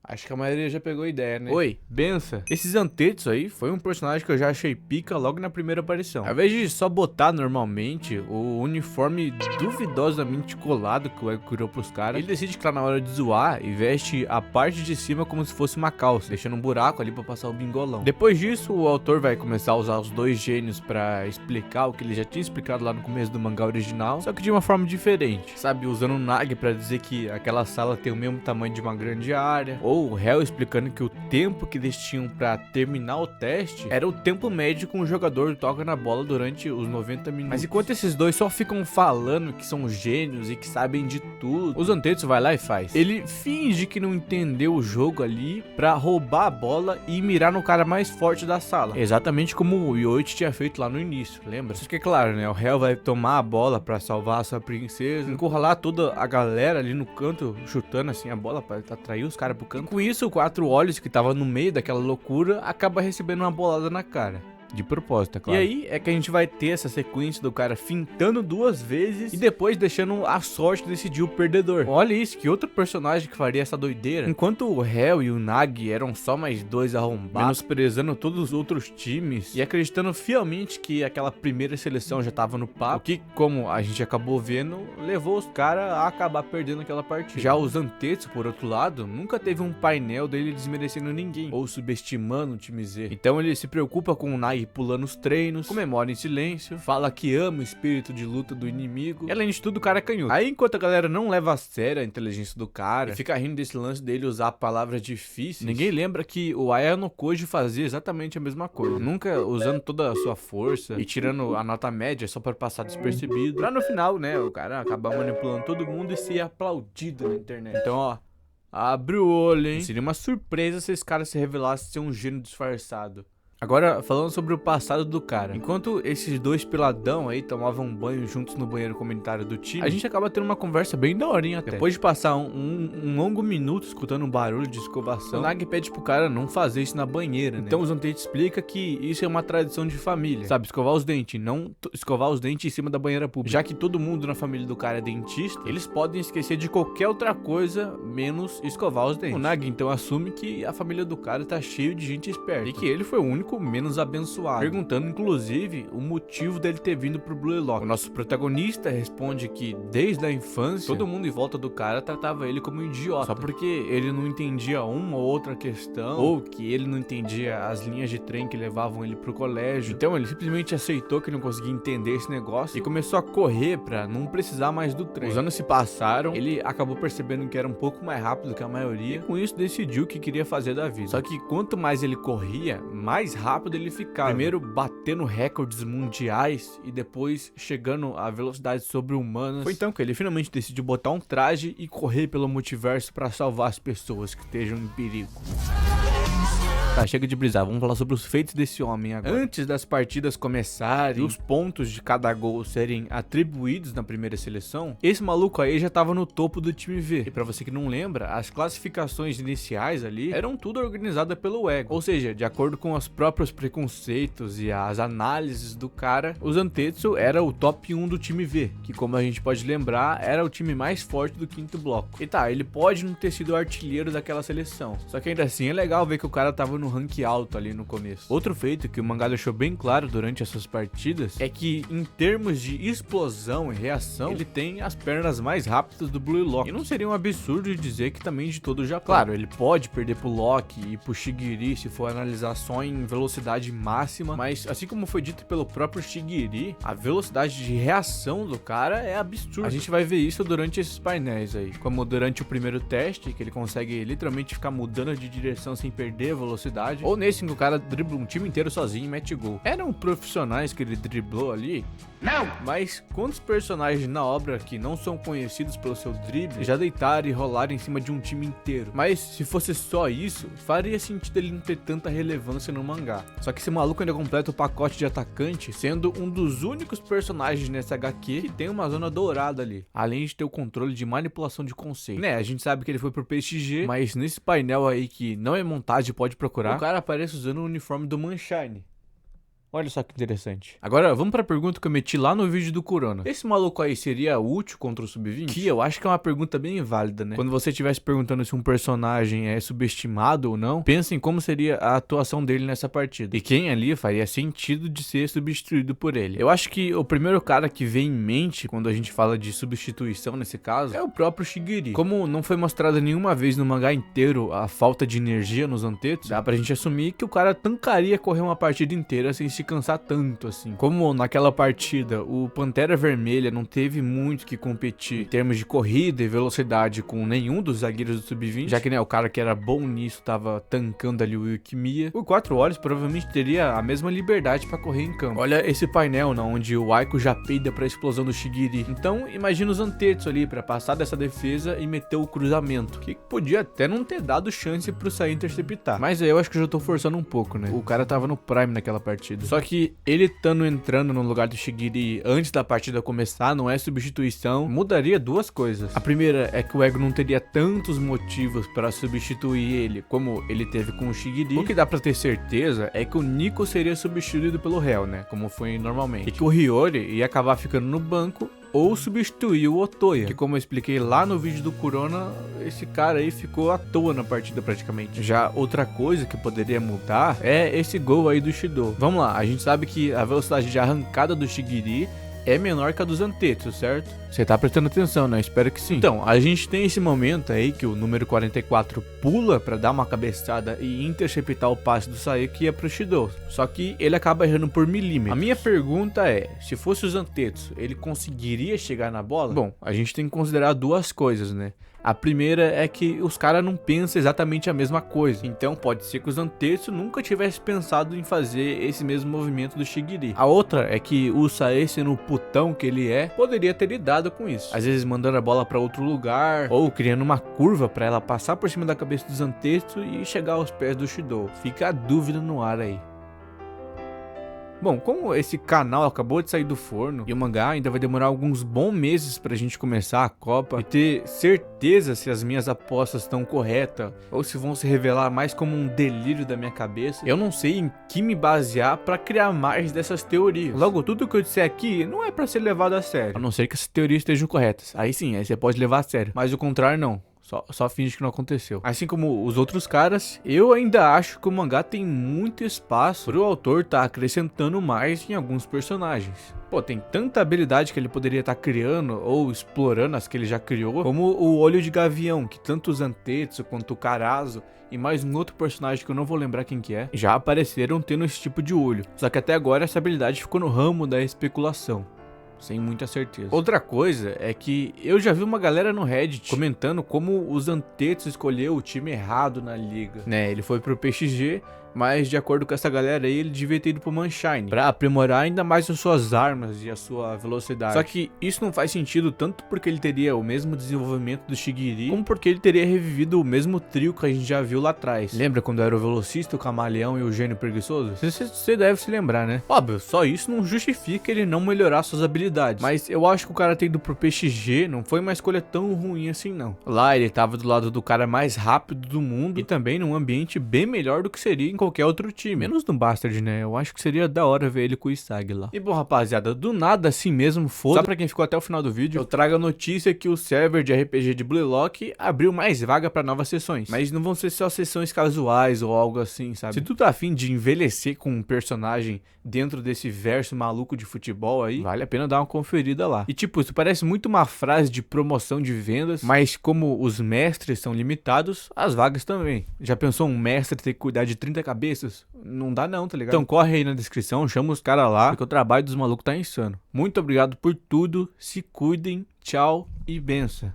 Acho que a maioria já pegou a ideia, né? Oi, benção. Esse Zantetsu aí foi um personagem que eu já achei pica logo na primeira aparição. Ao invés de só botar normalmente o uniforme duvidosamente colado que o Ego criou pros caras, ele decide que tá na hora de zoar e veste a parte de cima como se fosse uma calça, deixando um buraco ali pra passar o bingolão. Depois disso, o autor vai começar a usar os dois gênios pra explicar o que ele já tinha explicado lá no começo do mangá original, só que de uma forma diferente, sabe? Usando o Nagi pra dizer que aquela sala tem o mesmo tamanho de uma grande área, ou o Hell explicando que o tempo que eles tinham pra terminar o teste era o tempo médio que um jogador toca na bola durante os 90 minutos. Mas enquanto esses dois só ficam falando que são gênios e que sabem de tudo, o Zantetsu vai lá e faz. Ele finge que não entendeu o jogo ali pra roubar a bola e mirar no cara mais forte da sala. Exatamente como o Yoichi tinha feito lá no início, lembra? Só que é claro, né? O Hell vai tomar a bola pra salvar a sua princesa, encurralar toda a galera ali no canto, chutando assim a bola pra atrair os caras pro canto. E com isso, o Quatro Olhos, que tava no meio daquela loucura, acaba recebendo uma bolada na cara. De propósito, é claro. E aí é que a gente vai ter essa sequência do cara fintando duas vezes e depois deixando a sorte decidir o perdedor. Olha isso, que outro personagem que faria essa doideira. Enquanto o Hell e o Nagi eram só mais dois arrombados, menosprezando todos os outros times e acreditando fielmente que aquela primeira seleção já tava no papo, o que, como a gente acabou vendo, levou os caras a acabar perdendo aquela partida. Já o Zantetsu, por outro lado, nunca teve um painel dele desmerecendo ninguém ou subestimando o time Z. Então ele se preocupa com o Nagi pulando os treinos, comemora em silêncio, fala que ama o espírito de luta do inimigo, e além de tudo o cara é canhoto. Aí enquanto a galera não leva a sério a inteligência do cara e fica rindo desse lance dele usar palavras difíceis, ninguém lembra que o Ayano Koji fazia exatamente a mesma coisa, nunca usando toda a sua força e tirando a nota média só pra passar despercebido, pra no final, né, o cara acabar manipulando todo mundo e ser aplaudido na internet. Então, ó, abre o olho, hein? Seria uma surpresa se esse cara se revelasse ser um gênio disfarçado. Agora, falando sobre o passado do cara. Enquanto esses dois peladão aí tomavam banho juntos no banheiro comunitário do time, a gente acaba tendo uma conversa bem daorinha até. Depois de passar um longo minuto escutando um barulho de escovação, o Nagi pede pro cara não fazer isso na banheira, né? Então o Zantetsu explica que isso é uma tradição de família, sabe? Escovar os dentes, não escovar os dentes em cima da banheira pública. Já que todo mundo na família do cara é dentista, eles podem esquecer de qualquer outra coisa, menos escovar os dentes. O Nagi então assume que a família do cara tá cheio de gente esperta e que ele foi o único menos abençoado, perguntando inclusive o motivo dele ter vindo pro Blue Lock. O nosso protagonista responde que desde a infância todo mundo em volta do cara tratava ele como um idiota, só porque ele não entendia uma ou outra questão, ou que ele não entendia as linhas de trem que levavam ele pro colégio. Então ele simplesmente aceitou que não conseguia entender esse negócio e começou a correr pra não precisar mais do trem. Os anos se passaram, ele acabou percebendo que era um pouco mais rápido que a maioria e com isso decidiu o que queria fazer da vida. Só que quanto mais ele corria, mais rápido ele ficava. Primeiro batendo recordes mundiais e depois chegando a velocidades sobre-humanas. Foi então que ele finalmente decidiu botar um traje e correr pelo multiverso pra salvar as pessoas que estejam em perigo. Tá, chega de brisar, vamos falar sobre os feitos desse homem agora. Antes das partidas começarem e os pontos de cada gol serem atribuídos na primeira seleção, esse maluco aí já tava no topo do time V. E pra você que não lembra, as classificações iniciais ali eram tudo organizadas pelo ego. Ou seja, de acordo com os próprios preconceitos e as análises do cara, o Zantetsu era o top 1 do time V, que como a gente pode lembrar, era o time mais forte do quinto bloco. E tá, ele pode não ter sido o artilheiro daquela seleção, só que ainda assim é legal ver que o cara tava no rank alto ali no começo. Outro feito que o mangá deixou bem claro durante essas partidas é que em termos de explosão e reação, ele tem as pernas mais rápidas do Blue Lock. E não seria um absurdo dizer que também de todo o Japão. Claro, ele pode perder pro Lock e pro Shigiri se for analisar só em velocidade máxima, mas assim como foi dito pelo próprio Shigiri, a velocidade de reação do cara é absurda. A gente vai ver isso durante esses painéis aí, como durante o primeiro teste, que ele consegue literalmente ficar mudando de direção sem perder a velocidade, ou nesse em que o cara dribla um time inteiro sozinho e mete gol. Eram profissionais que ele driblou ali? Não! Mas quantos personagens na obra que não são conhecidos pelo seu drible já deitaram e rolaram em cima de um time inteiro? Mas se fosse só isso, faria sentido ele não ter tanta relevância no mangá. Só que esse maluco ainda completa o pacote de atacante, sendo um dos únicos personagens nessa HQ que tem uma zona dourada ali, além de ter o controle de manipulação de conceito. Né, a gente sabe que ele foi pro PXG, mas nesse painel aí que não é montagem, pode procurar, o cara aparece usando o uniforme do Manshine. Olha só que interessante. Agora, vamos pra pergunta que eu meti lá no vídeo do Corona. Esse maluco aí seria útil contra o Sub-20? Que eu acho que é uma pergunta bem válida, né? Quando você estivesse perguntando se um personagem é subestimado ou não, pense em como seria a atuação dele nessa partida. E quem ali faria sentido de ser substituído por ele. Eu acho que o primeiro cara que vem em mente quando a gente fala de substituição nesse caso é o próprio Shigiri. Como não foi mostrado nenhuma vez no mangá inteiro a falta de energia nos Antetsu, dá pra gente assumir que o cara tancaria correr uma partida inteira sem se cansar tanto assim. Como naquela partida o Pantera Vermelha não teve muito que competir em termos de corrida e velocidade com nenhum dos zagueiros do Sub-20, já que né, o cara que era bom nisso tava tancando ali o Yukimiya, o 4 Olhos provavelmente teria a mesma liberdade pra correr em campo. Olha esse painel onde o Aiko já peida pra explosão do Shigiri. Então imagina os Antetsu ali pra passar dessa defesa e meter o cruzamento, que podia até não ter dado chance pro Sai interceptar. Mas aí eu acho que eu já tô forçando um pouco, né? O cara tava no prime naquela partida. Só que ele estando entrando no lugar do Shigiri antes da partida começar não é substituição, mudaria duas coisas. A primeira é que o Ego não teria tantos motivos para substituir ele como ele teve com o Shigiri. O que dá pra ter certeza é que o Nico seria substituído pelo Hell, né? Como foi normalmente. E que o Hiyori ia acabar ficando no banco ou substituir o Otoya, que como eu expliquei lá no vídeo do Corona, esse cara aí ficou à toa na partida praticamente. Já outra coisa que poderia mudar é esse gol aí do Shido. Vamos lá, a gente sabe que a velocidade de arrancada do Shigiri é menor que a dos Antetsu, certo? Você tá prestando atenção, né? Espero que sim. Então, a gente tem esse momento aí que o número 44 pula pra dar uma cabeçada e interceptar o passe do Sae que ia pro Shido. Só que ele acaba errando por milímetros. A minha pergunta é, se fosse os Antetsu, ele conseguiria chegar na bola? Bom, a gente tem que considerar duas coisas, né? A primeira é que os caras não pensam exatamente a mesma coisa. Então pode ser que os Antetsu nunca tivessem pensado em fazer esse mesmo movimento do Shigiri. A outra é que o Sae, sendo o putão que ele é, poderia ter lidado com isso. Às vezes mandando a bola pra outro lugar, ou criando uma curva pra ela passar por cima da cabeça dos Antetsu e chegar aos pés do Shido. Fica a dúvida no ar aí. Bom, como esse canal acabou de sair do forno e o mangá ainda vai demorar alguns bons meses pra gente começar a Copa e ter certeza se as minhas apostas estão corretas ou se vão se revelar mais como um delírio da minha cabeça, eu não sei em que me basear pra criar mais dessas teorias. Logo, tudo que eu disser aqui não é pra ser levado a sério, a não ser que essas teorias estejam corretas. Aí sim, aí você pode levar a sério, mas o contrário não. Só finge que não aconteceu. Assim como os outros caras, eu ainda acho que o mangá tem muito espaço pro autor tá acrescentando mais em alguns personagens. Pô, tem tanta habilidade que ele poderia estar criando ou explorando as que ele já criou, como o Olho de Gavião, que tanto os Antetsu quanto o Karazo e mais um outro personagem que eu não vou lembrar quem que é, já apareceram tendo esse tipo de olho. Só que até agora essa habilidade ficou no ramo da especulação. Sem muita certeza. Outra coisa é que eu já vi uma galera no Reddit comentando como os Antetsu escolheu o time errado na liga, né? Ele foi pro PXG, mas de acordo com essa galera aí, ele devia ter ido pro Manshine pra aprimorar ainda mais as suas armas e a sua velocidade. Só que isso não faz sentido tanto porque ele teria o mesmo desenvolvimento do Shigiri, como porque ele teria revivido o mesmo trio que a gente já viu lá atrás. Lembra quando era o Velocista, o Camaleão e o Gênio Preguiçoso? Você deve se lembrar, né? Óbvio, só isso não justifica ele não melhorar suas habilidades. Mas eu acho que o cara ter ido pro PXG não foi uma escolha tão ruim assim não. Lá ele tava do lado do cara mais rápido do mundo e também num ambiente bem melhor do que seria em qualquer outro time. Menos no Bastard, né? Eu acho que seria da hora ver ele com o Isagi lá. E bom, rapaziada, do nada assim mesmo, foda. Só pra quem ficou até o final do vídeo, eu trago a notícia que o server de RPG de Blaylock abriu mais vaga pra novas sessões. Mas não vão ser só sessões casuais ou algo assim, sabe? Se tu tá afim de envelhecer com um personagem dentro desse verso maluco de futebol aí, vale a pena dar uma conferida lá. E tipo, isso parece muito uma frase de promoção de vendas, mas como os mestres são limitados, as vagas também. Já pensou um mestre ter que cuidar de 30 cabeças? Não dá não, tá ligado? Então corre aí na descrição, chama os caras lá, porque o trabalho dos malucos tá insano. Muito obrigado por tudo, se cuidem, tchau e benção.